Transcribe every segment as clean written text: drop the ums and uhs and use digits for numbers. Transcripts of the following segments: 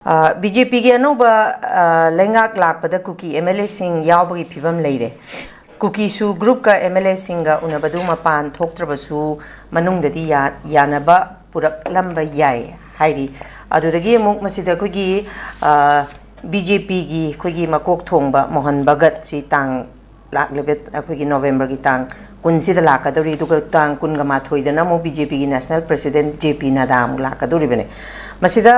BJP की अनोबा लेंगाक लापदा cookie MLA Singh यावबगी फिबम लेरे cookie सु ग्रुप का MLA सिंह गा उनबदु मपान थोक्त्रबसु मनुंगददी यानबा पुरक लंबा याय हाइरी अदुदगी अमुक मसिदा खुगी BJP की खुगी मकोक थोंबा मोहन भगत सी तांग लाकलेबेत खुगी नवंबर की तांग कुनसिदा लाकदोरी दुग तांग कुनगा माथोइदना मो BJP की नेशनल प्रेसिडेंट JP नादाम लाकदोरी बने मसिदा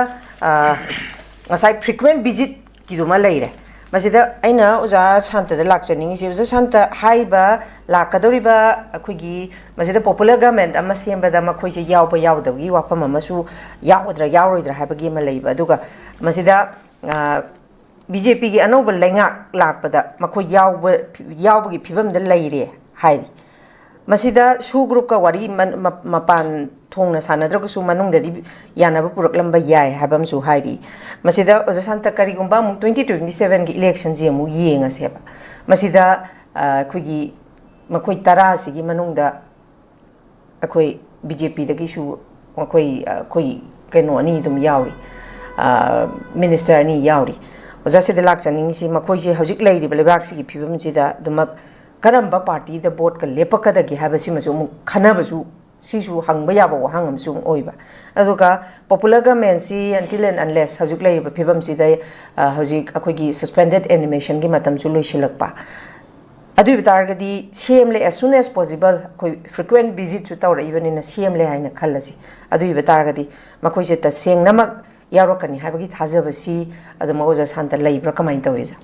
ngasai frequent visit kiduma leire masida aina oja Shanta da lakchaningi se oja Shanta haiba lakadoriba akhigi masida popular government ama semba da makhoi se yawba yawdagi wafam amasu yawdra yawroidra haibagi ma leiba aduga masida BJP gi anoba lenga lakpada makhoi yawbagi phibam da leire hairi masida su group ka wari mapan thongna sanadragsu manungdadi yanaba puraklamba yai habam su hairi masida oja Shanta karigumba mu 2027 gi election je mu yenga seba masida khugi makhoi tara sigi manungda akhoi BJP dagi su makhoi keno ani dum yauri minister ni yauri oja se de lakchaning si makhoi je hojik leiri belebak sigi phibam sida dumak karamba party the board ka lepaka dagi habasi masu mu khanabasu sisu hangba yaba wahangam sung oiba aduka popular government si until and unless hojik lei phibam si dai hojik akogi suspended animation gi matam chu loisilakpa adu bitargadi CM le as soon as possible koi frequent visit to tawra even in a CM le haina khallasi adu bitargadi makoi se ta seng namak yarokani habagi thajabasi adu moja Shanta leibra kamai tawisa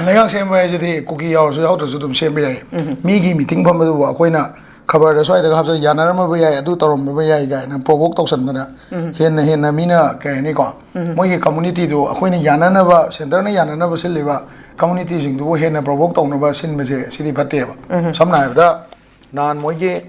Nagang same way jadi cookie yaw so yaw to dum same way migi meeting pham du akoina khabar da swai da hab yanar ma ba yai adu tarom ba yai ga na provoke tawsan da hen mina ka ni ko moi community do akoina yanana ba center na yanana ba sil ba community jing du hen na provoke taw na ba sin ba je sidi phatte ba samna da nan moi ge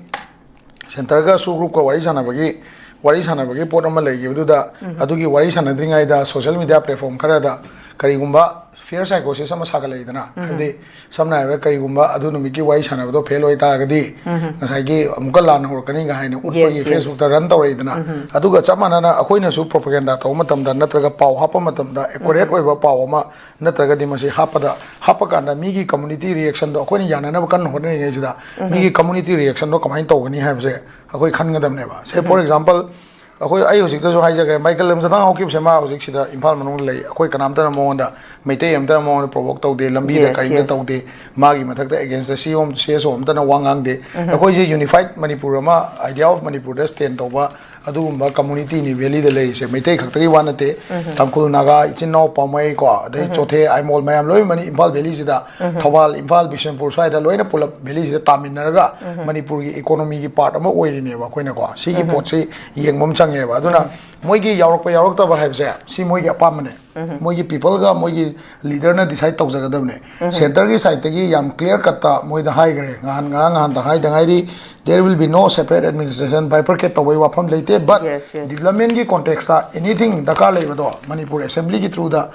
center ga su group ko wari sana bagi pot ama lai gi du da adu gi wari sana dringai da social media platform khara da karigumba fear psychosis sama sagalai dana ade samna ave karigumba adu no miki wai sana do fail oi ta gadi ngasai gi amukal lan hor kani ga haina utpagi Facebook ta run tawrai dana adu ga chamana na akoina su propaganda taw matam da natraga paw hapa matam da accurate oi ba paw ma natraga di masi hapa kanda migi community reaction do akoina yana na kan hone ne jida migi community reaction do kamai taw gani ha se akoi khan ngadam ne ba say for example akoi ai hojik to so haijagre Michael lemsatang hokip sema hojik sida Imphal manung lei akoi kanam ta monda meitei amta mon provoke tawde lambi da kai da tawde magi mathak da against the COM CSO amta na wangang de akoi je unified Manipur ma idea of Manipur da stand toba adugumba community ni valley da lei se meitei khaktagi wanate tamkul naga ichinno pamai ko dai chothe aimol mayam loi mani Imphal valley sida Thawal Imphal Bishanpur sai da loina pulap valley sida taminaraga Manipur gi economy gi part ama oiri ne ba koina ko si gi pot se yengmom change ba aduna moi gi yarok ta ba haibse si moi gi apamane moi gi people ga moi gi leader na decide tau jagadabne center gi side gi yam clear kata moi da hai gre ngan da hai da ngai ri there will be no separate administration bifurcate tawai wafam leite but development gi context ta anything dakar leiba do Manipur assembly gi through da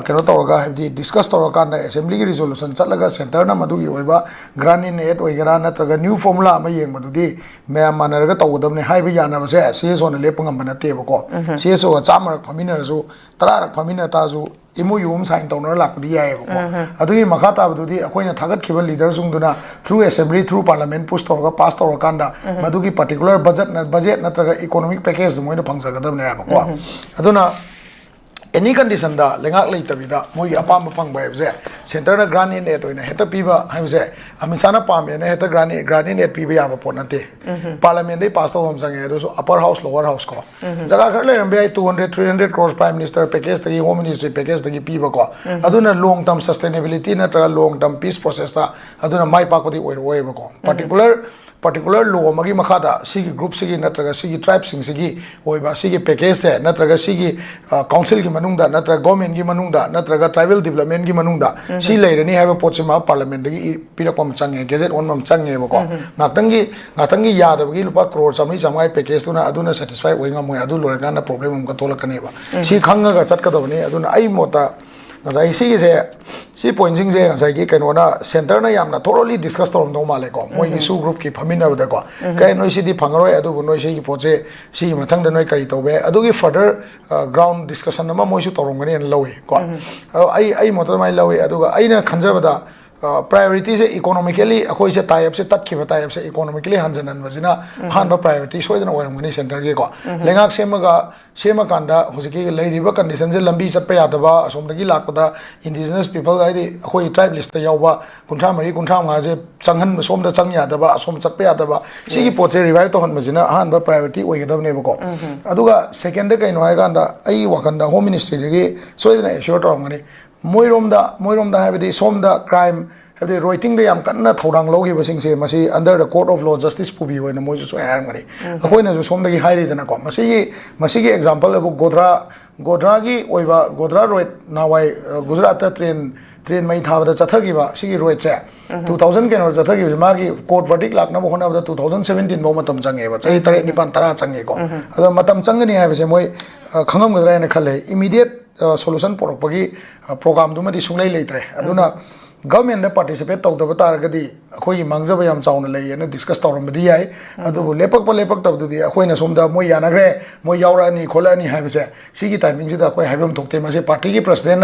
keno tawga have di discuss tawga na assembly gi resolution chatlaga center na madu gi oiba grant in aid oigara na traga new formula ma yeng madu di me manaraga tawdamne hai ba yana ba se CSO na lepangam bana te ba ko CSO ga chamar phamina su tara phamina ta su imu yum sign tawna lakdi yai ba ko adui makhata abdu di akoina thagat khiba leader sung duna through assembly through parliament push tawga pass tawra kanda madu gi particular budget na traga economic package moina phangsa gadam ne ba ko aduna any condition da lengak lei tabida moi apam phang ba je center na grant in aid oina heta piba haimse amisana pam ene heta grant in aid piba ya ba ponate parliament dei pass tawam sange do so upper house lower house ko jaga khar le mbi 200 300 crores prime minister package tagi home ministry package tagi piba ko aduna long term sustainability na tra long term peace process ta aduna mai pa ko di oi ba ko particular law magi makhada sigi group sigi natraga sigi tribe sing sigi oiba sigi package se natraga sigi council gi manungda natraga government gi manungda natraga tribal development gi manungda si leirani haiba pochima parliament gi pirakpam change gazette on mam change ba ko ngatangi yada gi lupa crore samai samai package tuna aduna satisfy oinga moi adu lorga na problem ka tolakane ba si khanga ga chat ka dawni aduna ai mota ngasai si point sing se ngasai ki kanona center na yamna thoroughly discuss torom do male ko moi gi su group ki phamina da ko kai noi si di phangaroi adu bu noi si poche si mathang da noi kari tobe adu gi further ground discussion ma moi su torom gani lowe ko ai motor mai lowe adu ga aina khanjaba da priority se economically akoi se tie up se tat khiba tie up se economically hanjanan bajina han ba priority soidana oram gani center ge ko lengak sema kanda hosiki leiriba condition se lambi chatpa yadaba asom dagi lakpada indigenous people ai akoi tribe list ta yawba kuntha mari kuntha nga je changhan som da chang yadaba asom chatpa yadaba sigi pot se revive to han bajina han ba priority oi gadab ne ko aduga second de kaino ai ganda ai wakanda home ministry ge soidana assure to ngani moiromda habedi somda crime habedi writing de yam kanna thodang logi basing se masi under the court of law justice pubi hoina moi so haram ngani akoina jo somda gi hairi dana ko masi gi example abu godra gi oiba godra road nawai gujarat train mai thabada chathagi sigi road che 2000 ke no chathagi ma gi court verdict lakna bo hona 2017 bo matam change ba chai tare nipan tara change ko ado matam changani ha bese moi khangam gadra na khale immediate solution porokpagi program dumadi sunglai leitre aduna government da participate tawdaba taragadi akhoi mangjaba yam chauna lei na discuss tawrambadi yai adu lepak tabdudi akhoi na somda moi yanagre moi yaura ni kholani haibese sigi timing sida akhoi haibam thokte mase party ki president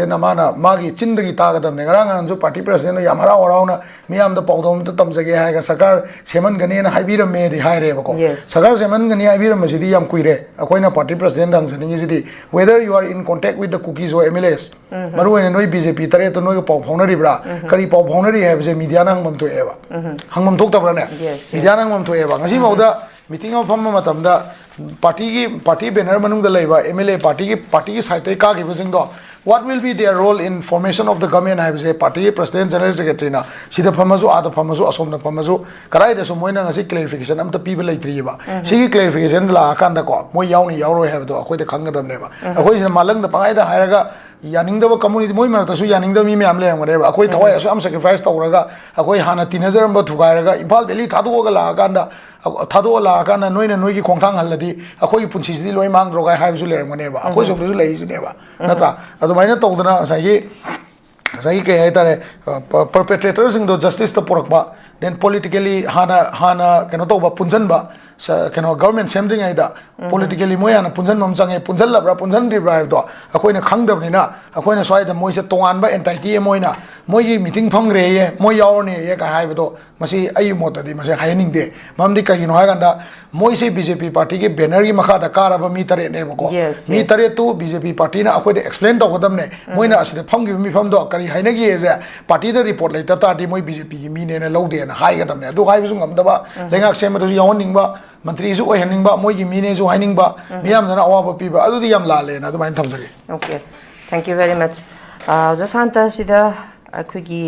na mana magi chindagi tagadam ne garang anju party president na yamara warauna miyam da pawdom ta tamjage haiga sakar seman gane na haibiram me di haire bako sakar seman gane haibiram masidi yam kuire akhoi na party president dang saningi sidi whether you are in contact with the cookies or MLAs maru ne noi BJP tare to noi pau phonari bra kari pau phonari hai bese media na hangmam to eba hangmam thok tabra ne media na hangmam to eba ngasi mauda meeting of famma matam da party banner manung da leiba MLA party ki site ka gi besing do what will be their role in formation of the government hai bese party president general secretary na sida phamazu ada phamazu asom na phamazu karai da so moina ngasi clarification am ta people leitri ba sigi clarification la kan da ko moi yauni yauro hai do akoi da khangadam ne ba akoi sina malang da pangai da hairaga yaning community moi mar tasu yaning mi me amle ngare ba akoi thawai asu am sacrifice tawraga akoi hana 3000 ba thugairaga impal valley thadu ga la kanda thadu la kana noina noi gi khongthang haladi akoi punchi si loi mang drogai hai su le ngane ba akoi som su lei ne ba nata adu maina tawdana sai ke hai tare perpetrators in do justice to porakba then politically hana keno to ba punjan ba keno government semding aida politically moyana punjan mamchange punjal labra punjan drive do akoina khangdabni na akoina swai da moise tongan ba entity moina moigi meeting phangre ye moi yaurni ye ka hai do masi ai motadi masi haining de mamdi ka hino ha ganda moise BJP party ke banner gi makha da karaba mi tare ne bako mi tare tu BJP party na akoi de explain to godam ne moina aside phanggi mi pham do kari haina gi ye party da report laita ta di moi BJP gi mi ne na laude na hai gadam ne du hai bisu ngam da ba lengak sem do yawn ning ba मंत्री जो ओहनिंग बा मोई की मीने जो हाइनिंग बा मियाम जना अवाब पीबा अदुदी याम लाले ना दुमाइन थमसगे okay thank you very much जसंता सिदा अखुगी